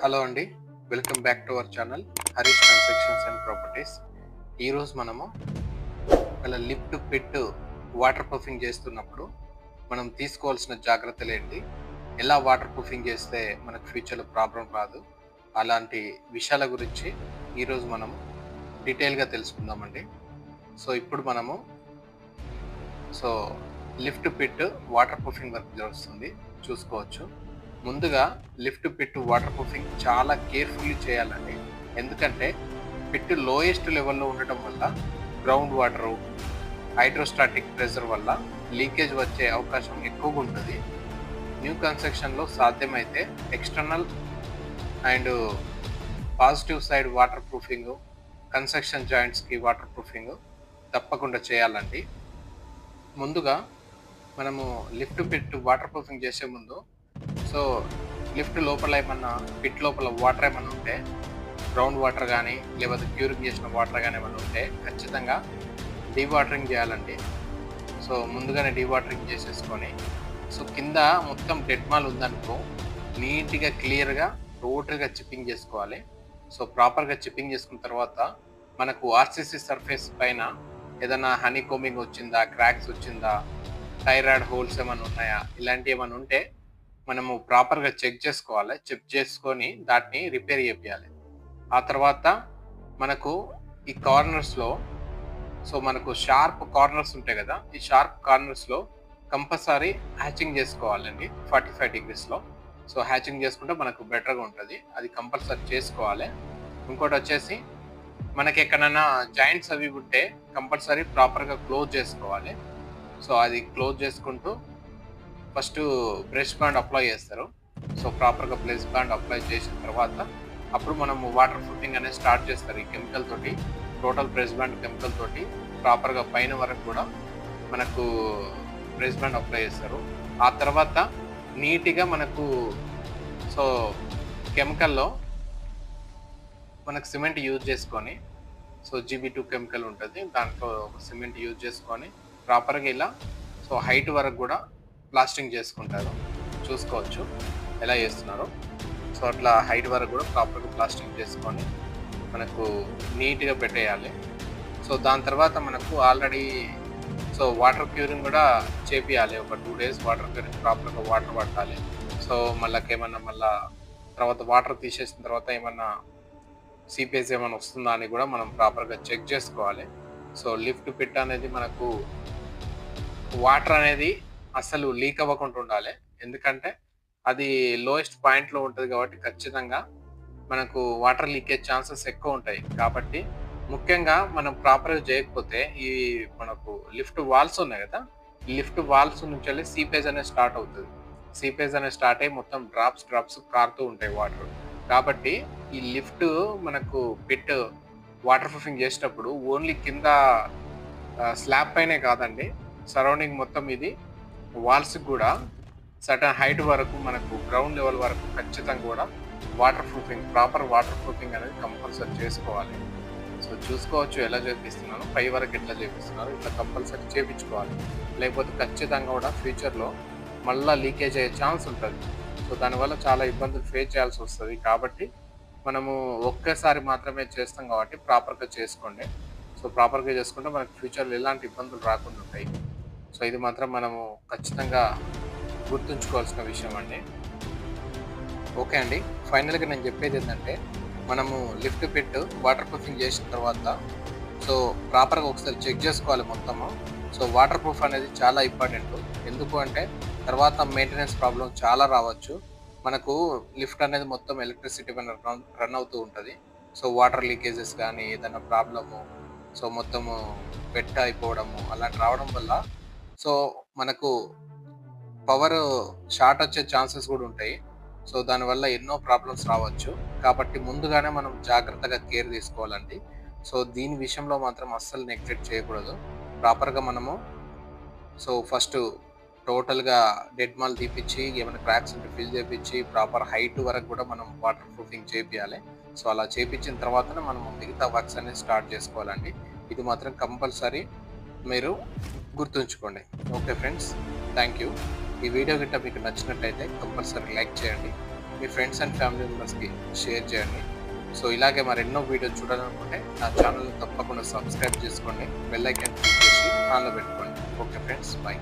Hello అండి, welcome back to our channel Harish constructions and properties. ఈరోజు మనము ఇలా లిఫ్ట్ పిట్ వాటర్ ప్రూఫింగ్ చేస్తున్నప్పుడు మనం తీసుకోవాల్సిన జాగ్రత్తలు ఏంటి, ఎలా వాటర్ ప్రూఫింగ్ చేస్తే మనకు ఫ్యూచర్లో ప్రాబ్లం రాదు, అలాంటి విషయాల గురించి ఈరోజు మనం డీటెయిల్గా తెలుసుకుందామండి. ఇప్పుడు మనము lift pit waterproofing work జరుగుతుంది, చూసుకోవచ్చు. ముందుగా లిఫ్ట్ పిట్ వాటర్ ప్రూఫింగ్ చాలా కేర్ఫుల్లీ చేయాలండి. ఎందుకంటే పిట్ లోయెస్ట్ లెవెల్లో ఉండటం వల్ల గ్రౌండ్ వాటరు, హైడ్రోస్టాటిక్ ప్రెషర్ వల్ల లీకేజ్ వచ్చే అవకాశం ఎక్కువగా ఉంటుంది. న్యూ కన్స్ట్రక్షన్లో సాధ్యమైతే external and positive side waterproofing, construction జాయింట్స్కి వాటర్ ప్రూఫింగ్ తప్పకుండా చేయాలండి. ముందుగా మనము లిఫ్ట్ పిట్ వాటర్ ప్రూఫింగ్ చేసే ముందు లిఫ్ట్ లోపల ఏమన్నా, పిట్ లోపల వాటర్ ఏమన్నా ఉంటే, గ్రౌండ్ వాటర్ కానీ లేకపోతే క్యూరింగ్ చేసిన వాటర్ కానీ ఏమన్నా ఉంటే ఖచ్చితంగా డీవాటరింగ్ చేయాలండి. ముందుగానే డీవాటరింగ్ చేసేసుకొని కింద మొత్తం డెడ్ మాల్ ఉందనుకో, నీట్గా క్లియర్గా టోటల్గా చిప్పింగ్ చేసుకోవాలి. ప్రాపర్గా చిప్పింగ్ చేసుకున్న తర్వాత మనకు ఆర్సీసీ సర్ఫేస్ పైన ఏదైనా హనీ కోమింగ్ వచ్చిందా, క్రాక్స్ వచ్చిందా, థైరాయిడ్ హోల్స్ ఏమైనా ఉన్నాయా, ఇలాంటివి ఏమైనా ఉంటే మనము ప్రాపర్గా చెక్ చేసుకోవాలి. చెక్ చేసుకొని దాన్ని రిపేర్ చేయాలి. ఆ తర్వాత మనకు ఈ కార్నర్స్లో మనకు షార్ప్ కార్నర్స్ ఉంటాయి కదా, ఈ షార్ప్ కార్నర్స్లో కంపల్సరీ హ్యాచింగ్ చేసుకోవాలండి 45 degreesలో. హ్యాచింగ్ చేసుకుంటే మనకు బెటర్గా ఉంటుంది, అది కంపల్సరీ చేసుకోవాలి. ఇంకోటి వచ్చేసి మనకి ఎక్కడైనా జాయింట్స్ అవి ఉంటే కంపల్సరీ ప్రాపర్గా క్లోజ్ చేసుకోవాలి. అది క్లోజ్ చేసుకుంటూ ఫస్ట్ బ్రష్ బ్యాండ్ అప్లై చేస్తారు. ప్రాపర్గా బ్రష్ బ్యాండ్ అప్లై చేసిన తర్వాత అప్పుడు మనము వాటర్ ప్రూఫింగ్ అనేది స్టార్ట్ చేస్తారు. ఈ కెమికల్ తోటి, టోటల్ బ్రష్ బ్యాండ్ కెమికల్ తోటి ప్రాపర్గా పైన వరకు కూడా మనకు బ్రష్ బ్యాండ్ అప్లై చేస్తారు. ఆ తర్వాత నీట్గా మనకు కెమికల్లో మనకు సిమెంట్ యూజ్ చేసుకొని, GB2 కెమికల్ ఉంటుంది, దాంట్లో సిమెంట్ యూజ్ చేసుకొని ప్రాపర్గా ఇలా హైట్ వరకు కూడా ప్లాస్టింగ్ చేసుకుంటారు. చూసుకోవచ్చు ఎలా చేస్తున్నారో. అట్లా హైట్ వరకు కూడా ప్రాపర్గా ప్లాస్టింగ్ చేసుకొని మనకు నీట్గా పెట్టేయాలి. దాని తర్వాత మనకు ఆల్రెడీ వాటర్ క్యూరింగ్ కూడా చేపియాలి. ఒక 2 days వాటర్ క్యూరింగ్, ప్రాపర్గా వాటర్ పట్టాలి. మళ్ళీ తర్వాత వాటర్ తీసేసిన తర్వాత ఏమన్నా సీపేజ్ ఏమైనా వస్తుందా అని కూడా మనం ప్రాపర్గా చెక్ చేసుకోవాలి. లిఫ్ట్ పిట్ అనేది మనకు వాటర్ అనేది అసలు లీక్ అవ్వకుండా ఉండాలి. ఎందుకంటే అది లోయెస్ట్ పాయింట్లో ఉంటుంది కాబట్టి ఖచ్చితంగా మనకు వాటర్ లీకేజ్ ఛాన్సెస్ ఎక్కువ ఉంటాయి. కాబట్టి ముఖ్యంగా మనం ప్రాపర్గా చేయకపోతే ఈ మనకు లిఫ్ట్ వాల్స్ ఉన్నాయి కదా, ఈ లిఫ్ట్ వాల్స్ నుంచి వెళ్ళి సీపేజ్ అనేది స్టార్ట్ అవుతుంది. సీపేజ్ అనేది స్టార్ట్ అయ్యి మొత్తం డ్రాప్స్ కారుతూ ఉంటాయి వాటర్. కాబట్టి ఈ లిఫ్ట్ మనకు పిట్ వాటర్ ప్రూఫింగ్ చేసేటప్పుడు ఓన్లీ కింద స్లాబ్ పైనే కాదండి, సరౌండింగ్ మొత్తం ఇది వాల్స్ కూడా సర్టన్ హైట్ వరకు మనకు గ్రౌండ్ లెవెల్ వరకు ఖచ్చితంగా కూడా water proofing, proper water proofing అనేది కంపల్సరీ చేసుకోవాలి. చూసుకోవచ్చు ఎలా చేపిస్తున్నాను, పై వరకు ఎట్లా చేపిస్తున్నారు, ఇట్లా కంపల్సరీ చేయించుకోవాలి. లేకపోతే ఖచ్చితంగా కూడా ఫ్యూచర్లో మళ్ళీ లీకేజ్ అయ్యే ఛాన్స్ ఉంటుంది. దానివల్ల చాలా ఇబ్బందులు ఫేస్ చేయాల్సి వస్తుంది. కాబట్టి మనము ఒక్కసారి మాత్రమే చేస్తాం కాబట్టి ప్రాపర్గా చేసుకోండి. ప్రాపర్గా చేసుకుంటే మనకు ఫ్యూచర్లో ఎలాంటి ఇబ్బందులు రాకుండా ఉంటాయి. ఇది మాత్రం మనము ఖచ్చితంగా గుర్తుంచుకోవాల్సిన విషయం అండి. ఓకే అండి, ఫైనల్గా నేను చెప్పేది ఏంటంటే, మనము లిఫ్ట్ పిట్ వాటర్ ప్రూఫింగ్ చేసిన తర్వాత ప్రాపర్గా ఒకసారి చెక్ చేసుకోవాలి మొత్తము. వాటర్ ప్రూఫ్ అనేది చాలా ఇంపార్టెంట్. ఎందుకు అంటే తర్వాత మెయింటెనెన్స్ ప్రాబ్లం చాలా రావచ్చు. మనకు లిఫ్ట్ అనేది మొత్తం ఎలక్ట్రిసిటీ పైన రన్ అవుతూ ఉంటుంది. వాటర్ లీకేజెస్ కానీ ఏదైనా ప్రాబ్లము, మొత్తము వెట్ అయిపోవడము అలాంటి రావడం వల్ల మనకు పవర్ షార్ట్ వచ్చే ఛాన్సెస్ కూడా ఉంటాయి. దానివల్ల ఎన్నో ప్రాబ్లమ్స్ రావచ్చు. కాబట్టి ముందుగానే మనం జాగ్రత్తగా కేర్ తీసుకోవాలండి. దీని విషయంలో మాత్రం అస్సలు నెగ్లెక్ట్ చేయకూడదు. ప్రాపర్గా మనము ఫస్ట్ టోటల్గా డెడ్ మాల్ తీపిచ్చి, ఏమైనా క్రాక్స్ ఉంటే ఫిల్ చేయించి, ప్రాపర్ హైట్ వరకు కూడా మనం వాటర్ ప్రూఫింగ్ చేపియాలి. అలా చేయించిన తర్వాతనే మనం మిగతా వర్క్స్ అనేది స్టార్ట్ చేసుకోవాలండి. ఇది మాత్రం కంపల్సరీ మీరు గుర్తుంచుకోండి. Okay friends, thank you. ఈ వీడియో గిట్ట మీకు నచ్చినట్లయితే కంపల్సరీ లైక్ చేయండి. మీ ఫ్రెండ్స్ అండ్ ఫ్యామిలీ మెంబర్స్కి షేర్ చేయండి. సో ఇలాగే మరెన్నో వీడియోలు చూడాలనుకుంటే నా ఛానల్ని తప్పకుండా సబ్స్క్రైబ్ చేసుకోండి, బెల్ ఐకాన్ క్లిక్ చేసి ఆన్లో పెట్టుకోండి. Okay friends, bye.